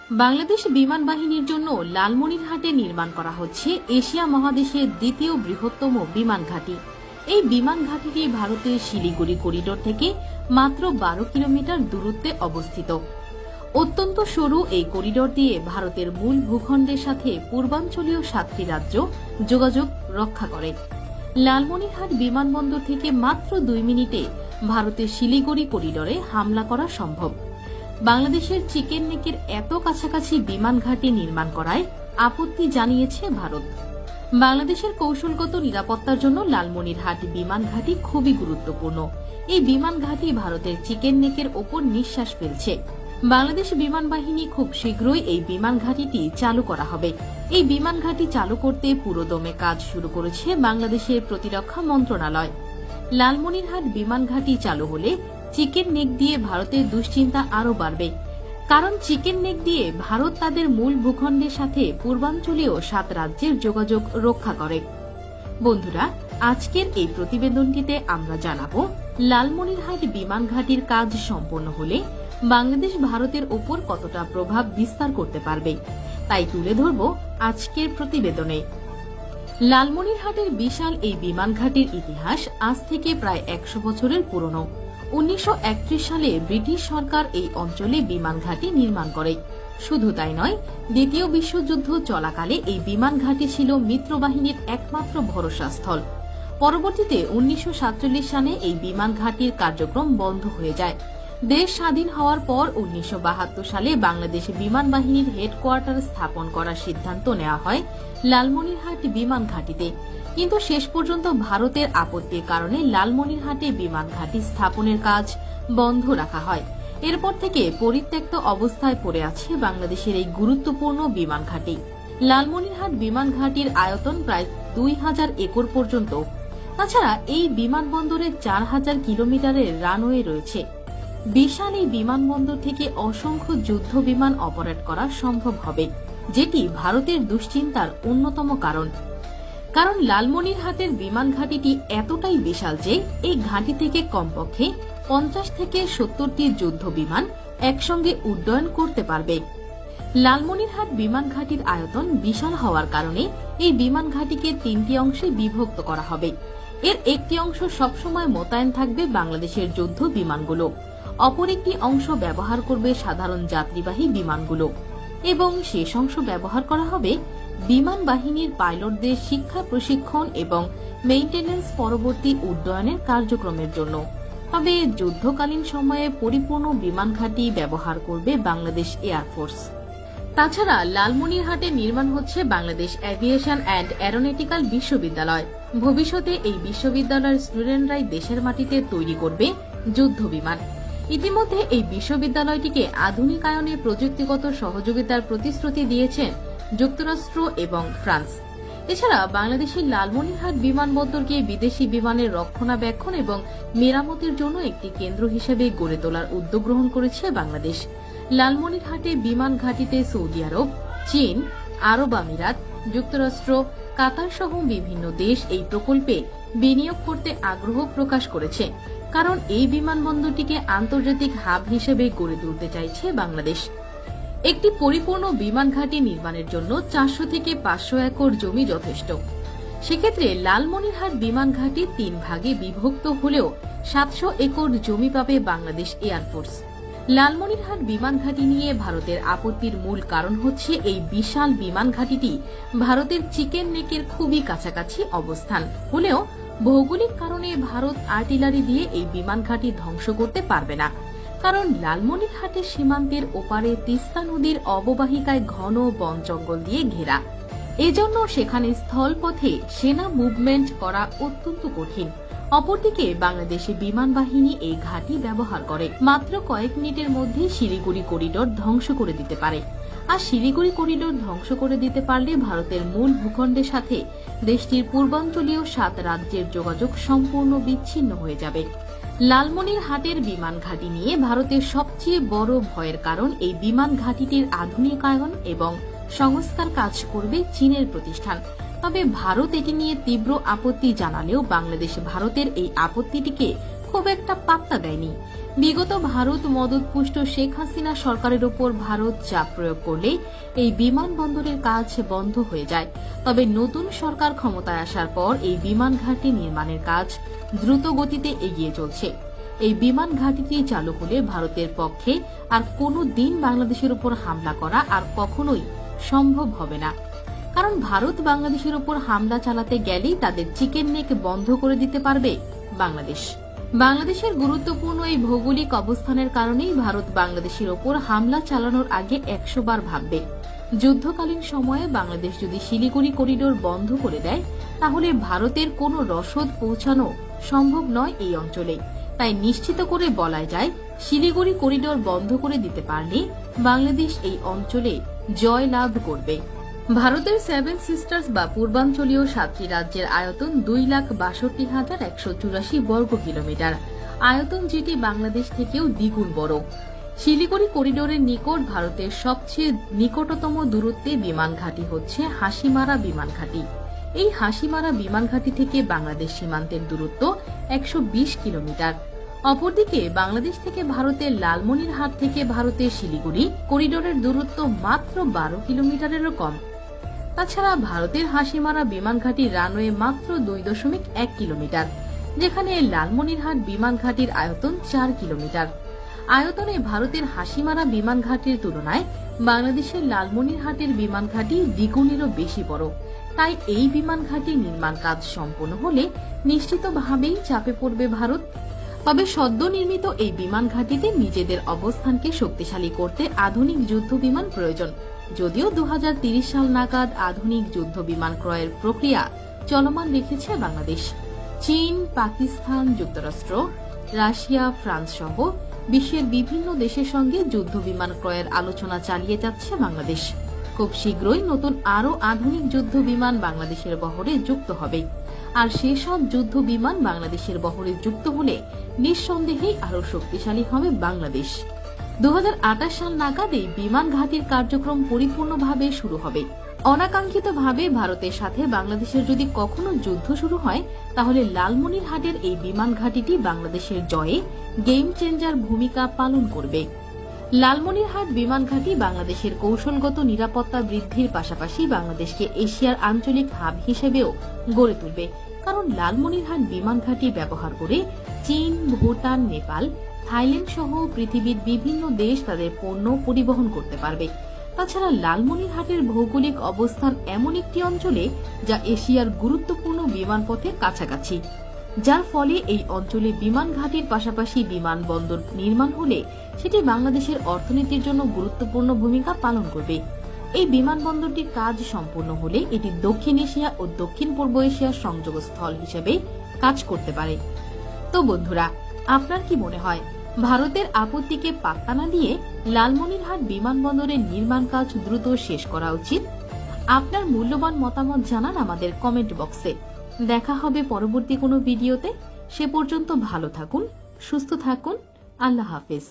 বাংলাদেশ বিমান বাহিনীর জন্য লালমনিরহাটে নির্মাণ করা হচ্ছে এশিয়া মহাদেশের দ্বিতীয় বৃহত্তম বিমান ঘাঁটি। এই বিমান ঘাঁটিটি ভারতের শিলিগুড়ি করিডোর থেকে মাত্র 12 কিলোমিটার দূরত্বে অবস্থিত। অত্যন্ত সরু এই করিডোর দিয়ে ভারতের মূল ভূখণ্ডের সাথে পূর্বাঞ্চলীয় 7টি রাজ্য যোগাযোগ রক্ষা করে। লালমনিরহাট বিমানবন্দর থেকে মাত্র 2 মিনিটে ভারতের শিলিগুড়ি করিডোরে হামলা করা সম্ভব। বাংলাদেশের চিকেন নেকের এত কাছাকাছি বিমান ঘাঁটি নির্মাণ করায় আপত্তি জানিয়েছে ভারত। বাংলাদেশের কৌশলগত নিরাপত্তার জন্য লালমনিরহাট বিমান ঘাঁটি খুবই গুরুত্বপূর্ণ। এই বিমান ঘাঁটি ভারতের চিকেন নেকের ওপর নিঃশ্বাস ফেলছে। বাংলাদেশ বিমান বাহিনী খুব শীঘ্রই এই বিমান ঘাঁটিটি চালু করা হবে। এই বিমান ঘাঁটি চালু করতে পুরোদমে কাজ শুরু করেছে বাংলাদেশের প্রতিরক্ষা মন্ত্রণালয়। লালমনিরহাট বিমান ঘাঁটি চালু হলে চিকেন নেক দিয়ে ভারতের দুশ্চিন্তা আরও বাড়বে, কারণ চিকেন নেক দিয়ে ভারত তাদের মূল ভূখণ্ডের সাথে পূর্বাঞ্চলীয় 7 রাজ্যের যোগাযোগ রক্ষা করে। বন্ধুরা, আজকের এই প্রতিবেদনটিতে আমরা জানাবো লালমনিরহাট বিমান ঘাঁটির কাজ সম্পন্ন হলে বাংলাদেশ ভারতের ওপর কতটা প্রভাব বিস্তার করতে পারবে, তাই তুলে ধরব আজকের প্রতিবেদনে। লালমনিরহাটের বিশাল এই বিমান ঘাঁটির ইতিহাস আজ থেকে প্রায় 100 বছরের পুরনো। 1931 সালে ব্রিটিশ সরকার এই অঞ্চলে বিমান ঘাঁটি নির্মাণ করে। শুধু তাই নয়, দ্বিতীয় বিশ্বযুদ্ধ চলাকালে এই বিমান ঘাঁটি ছিল মিত্রবাহিনীর একমাত্র ভরসাস্থল। পরবর্তীতে 1947 সালে এই বিমান ঘাঁটির কার্যক্রম বন্ধ হয়ে যায়। দেশ স্বাধীন হওয়ার পর 1972 সালে বাংলাদেশ বিমান বাহিনীর হেডকোয়ার্টার স্থাপন করার সিদ্ধান্ত নেওয়া হয় লালমনিরহাট বিমান ঘাঁটিতে, কিন্তু শেষ পর্যন্ত ভারতের আপত্তির কারণে লালমনিরহাটে বিমান ঘাঁটি স্থাপনের কাজ বন্ধ রাখা হয়। এরপর থেকে পরিত্যক্ত অবস্থায় পড়ে আছে বাংলাদেশের এই গুরুত্বপূর্ণ বিমান ঘাঁটি। লালমনিরহাট বিমান ঘাঁটির আয়তন প্রায় 2000 একর পর্যন্ত। তাছাড়া এই বিমানবন্দরে 4000 কিলোমিটারের রানওয়ে রয়েছে। বিশাল এই বিমানবন্দর থেকে অসংখ্য যুদ্ধ বিমান অপারেট করা সম্ভব হবে, যেটি ভারতের দুশ্চিন্তার অন্যতম কারণ লালমনিরহাটের বিমান ঘাঁটিটি এতটাই বিশাল যে এই ঘাঁটি থেকে কমপক্ষে 50 থেকে 70টি যুদ্ধ বিমান একসঙ্গে উড্ডয়ন করতে পারবে। লালমনিরহাট বিমান ঘাঁটির আয়তন বিশাল হওয়ার কারণে এই বিমান ঘাঁটিকে 3টি অংশে বিভক্ত করা হবে। এর একটি অংশ সবসময় মোতায়েন থাকবে বাংলাদেশের যুদ্ধ বিমানগুলো, অপর একটি অংশ ব্যবহার করবে সাধারণ যাত্রীবাহী বিমানগুলো, এবং শেষ অংশ ব্যবহার করা হবে বিমান বাহিনীর পাইলটদের শিক্ষা, প্রশিক্ষণ এবং মেইনটেনেন্স পরবর্তী উড্ডয়নের কার্যক্রমের জন্য। তবে যুদ্ধকালীন সময়ে পরিপূর্ণ বিমান ঘাঁটি ব্যবহার করবে বাংলাদেশ এয়ারফোর্স। তাছাড়া লালমনিরহাটে নির্মাণ হচ্ছে বাংলাদেশ এভিয়েশন অ্যান্ড অ্যারোনটিক্যাল বিশ্ববিদ্যালয়। ভবিষ্যতে এই বিশ্ববিদ্যালয়ের স্টুডেন্টরাই দেশের মাটিতে তৈরি করবে যুদ্ধ বিমান। ইতিমধ্যে এই বিশ্ববিদ্যালয়টিকে আধুনিকায়নে প্রযুক্তিগত সহযোগিতার প্রতিশ্রুতি দিয়েছেন যুক্তরাষ্ট্র এবং ফ্রান্স। এছাড়া বাংলাদেশের লালমনিরহাট বিমানবন্দরকে বিদেশি বিমানের রক্ষণাবেক্ষণ এবং মেরামতের জন্য একটি কেন্দ্র হিসেবে গড়ে তোলার উদ্যোগ গ্রহণ করেছে বাংলাদেশ। লালমনিরহাটে বিমান ঘাঁটিতে সৌদি আরব, চীন, আরব আমিরাত, যুক্তরাষ্ট্র, কাতার সহ বিভিন্ন দেশ এই প্রকল্পে বিনিয়োগ করতে আগ্রহ প্রকাশ করেছে, কারণ এই বিমানবন্দরটিকে আন্তর্জাতিক হাব হিসেবে গড়ে তুলতে চাইছে বাংলাদেশ। একটি পরিপূর্ণ বিমান ঘাঁটি নির্মাণের জন্য 400 থেকে 500 একর জমি যথেষ্ট। সেক্ষেত্রে লালমনিরহাট বিমান ঘাঁটি 3 ভাগে বিভক্ত হলেও 700 একর জমি পাবে বাংলাদেশ এয়ারফোর্স। লালমনিরহাট বিমান ঘাঁটি নিয়ে ভারতের আপত্তির মূল কারণ হচ্ছে এই বিশাল বিমান ঘাঁটিটি ভারতের চিকেন নেকের খুবই কাছাকাছি অবস্থান হলেও ভৌগোলিক কারণে ভারত আর্টিলারি দিয়ে এই বিমান ঘাঁটি ধ্বংস করতে পারবে না, কারণ লালমনিরহাটের সীমান্তের ওপারে তিস্তা নদীর অববাহিকায় ঘন বন জঙ্গল দিয়ে ঘেরা। এজন্য সেখানে স্থলপথে সেনা মুভমেন্ট করা অত্যন্ত কঠিন। অপরদিকে বাংলাদেশে বিমান বাহিনী এই ঘাঁটি ব্যবহার করে মাত্র কয়েক মিনিটের মধ্যে শিলিগুড়ি করিডোর ধ্বংস করে দিতে পারে। আর শিলিগুড়ি করিডোর ধ্বংস করে দিতে পারলে ভারতের মূল ভূখণ্ডের সাথে দেশটির পূর্বাঞ্চলীয় 7 রাজ্যের যোগাযোগ সম্পূর্ণ বিচ্ছিন্ন হয়ে যাবে। লালমনিরহাটের বিমান ঘাঁটি নিয়ে ভারতের সবচেয়ে বড় ভয়ের কারণ এই বিমান ঘাঁটিটির আধুনিকায়ন এবং সংস্কার কাজ করবে চীনের প্রতিষ্ঠান। তবে ভারত এটি নিয়ে তীব্র আপত্তি জানালেও বাংলাদেশ ভারতের এই আপত্তিটিকে খুব একটা পাত্তা দেয়নি। বিগত ভারত মদতপুষ্ট শেখ হাসিনা সরকারের উপর ভারত চাপ প্রয়োগ করলে এই বিমানবন্দরের কাজ বন্ধ হয়ে যায়। তবে নতুন সরকার ক্ষমতায় আসার পর এই বিমান ঘাঁটি নির্মাণের কাজ দ্রুত গতিতে এগিয়ে চলছে। এই বিমান ঘাঁটিটি চালু হলে ভারতের পক্ষে আর কোনো দিন বাংলাদেশের উপর হামলা করা আর কখনোই সম্ভব হবে না। কারণ ভারত বাংলাদেশের উপর হামলা চালাতে গেলেই তাদের চিকেন নেক বন্ধ করে দিতে পারবে বাংলাদেশ। বাংলাদেশের গুরুত্বপূর্ণ এই ভৌগোলিক অবস্থানের কারণেই ভারত বাংলাদেশের ওপর হামলা চালানোর আগে 100 বার ভাববে। যুদ্ধকালীন সময়ে বাংলাদেশ যদি শিলিগুড়ি করিডোর বন্ধ করে দেয়, তাহলে ভারতের কোনো রসদ পৌঁছানো সম্ভব নয় এই অঞ্চলে। তাই নিশ্চিত করে বলা যায়, শিলিগুড়ি করিডোর বন্ধ করে দিতে পারলে বাংলাদেশ এই অঞ্চলে জয় লাভ করবে। ভারতের 7 সিস্টার্স বা পূর্বাঞ্চলীয় 7টি রাজ্যের আয়তন 2,62,184 বর্গ কিলোমিটার আয়তন, যেটি বাংলাদেশ থেকেও দ্বিগুণ বড়। শিলিগুড়ি করিডোরের নিকট ভারতের সবচেয়ে নিকটতম দূরত্বে বিমান ঘাঁটি হচ্ছে হাসিমারা বিমান ঘাঁটি। এই হাসিমারা বিমান ঘাঁটি থেকে বাংলাদেশ সীমান্তের দূরত্ব 120 কিলোমিটার। অপরদিকে বাংলাদেশ থেকে ভারতের লালমনিরহাট থেকে ভারতের শিলিগুড়ি করিডোরের দূরত্ব মাত্র 12 কিলোমিটারেরও কম। তাছাড়া ভারতের হাসিমারা বিমান ঘাঁটির রানওয়ে মাত্র 2.1 কিলোমিটার, যেখানে লালমনিরহাট বিমান ঘাঁটির আয়তন 4 কিলোমিটার। আয়তনে ভারতের হাসিমারা বিমান ঘাঁটির তুলনায় বাংলাদেশের লালমনিরহাটের বিমান ঘাঁটি দ্বিগুণেরও বেশি বড়। তাই এই বিমান ঘাঁটি নির্মাণ কাজ সম্পন্ন হলে নিশ্চিতভাবেই চাপে পড়বে ভারত। তবে সদ্য নির্মিত এই বিমান ঘাঁটিতে নিজেদের অবস্থানকে শক্তিশালী করতে আধুনিক যুদ্ধ বিমান প্রয়োজন। যদিও 2030 সাল নাগাদ আধুনিক যুদ্ধ বিমান ক্রয়ের প্রক্রিয়া চলমান রেখেছে বাংলাদেশ। চীন, পাকিস্তান, যুক্তরাষ্ট্র, রাশিয়া, ফ্রান্স সহ বিশ্বের বিভিন্ন দেশের সঙ্গে যুদ্ধ বিমান ক্রয়ের আলোচনা চালিয়ে যাচ্ছে বাংলাদেশ। খুব শীঘ্রই নতুন আরও আধুনিক যুদ্ধ বিমান বাংলাদেশের বহরে যুক্ত হবে। আর সেসব যুদ্ধ বিমান বাংলাদেশের বহরে যুক্ত হলে নিঃসন্দেহেই আরও শক্তিশালী হবে বাংলাদেশ। 2028 সাল নাগাদ এই বিমান ঘাঁটির কার্যক্রম পরিপূর্ণভাবে শুরু হবে। অনাকাঙ্ক্ষিতভাবে ভারতের সাথে বাংলাদেশের যদি কখনো যুদ্ধ শুরু হয়, তাহলে লালমনিরহাটের এই বিমান ঘাঁটিটি বাংলাদেশের জয়ে গেম চেঞ্জার ভূমিকা পালন করবে। লালমনিরহাট বিমান ঘাঁটি বাংলাদেশের কৌশলগত নিরাপত্তা বৃদ্ধির পাশাপাশি বাংলাদেশকে এশিয়ার আঞ্চলিক হাব হিসেবেও গড়ে তুলবে। কারণ লালমনিরহাট বিমান ঘাঁটি ব্যবহার করে চীন, ভুটান, নেপাল, থাইল্যান্ড সহ পৃথিবীর বিভিন্ন দেশ তাদের পণ্য পরিবহন করতে পারবে। তাছাড়া লালমনিরহাটের ভৌগোলিক অবস্থান এমন একটি অঞ্চলে যা এশিয়ার গুরুত্বপূর্ণ বিমানপথের কাছাকাছি, যার ফলে এই অঞ্চলে বিমান ঘাঁটির পাশাপাশি বিমানবন্দর নির্মাণ হলে সেটি বাংলাদেশের অর্থনীতির জন্য গুরুত্বপূর্ণ ভূমিকা পালন করবে। এই বিমানবন্দরটির কাজ সম্পূর্ণ হলে এটি দক্ষিণ এশিয়া ও দক্ষিণ পূর্ব এশিয়ার সংযোগস্থল হিসেবে কাজ করতে পারে। তো বন্ধুরা, আপনার কি মনে হয়, ভারতের আপত্তিকে পাত্তা না দিয়ে লালমনিরহাট বিমানবন্দরের নির্মাণ কাজ দ্রুত শেষ করা উচিত? আপনার মূল্যবান মতামত জানান আমাদের কমেন্ট বক্সে। দেখা হবে পরবর্তী কোনো ভিডিওতে। সে পর্যন্ত ভালো থাকুন, সুস্থ থাকুন। আল্লাহ হাফেজ।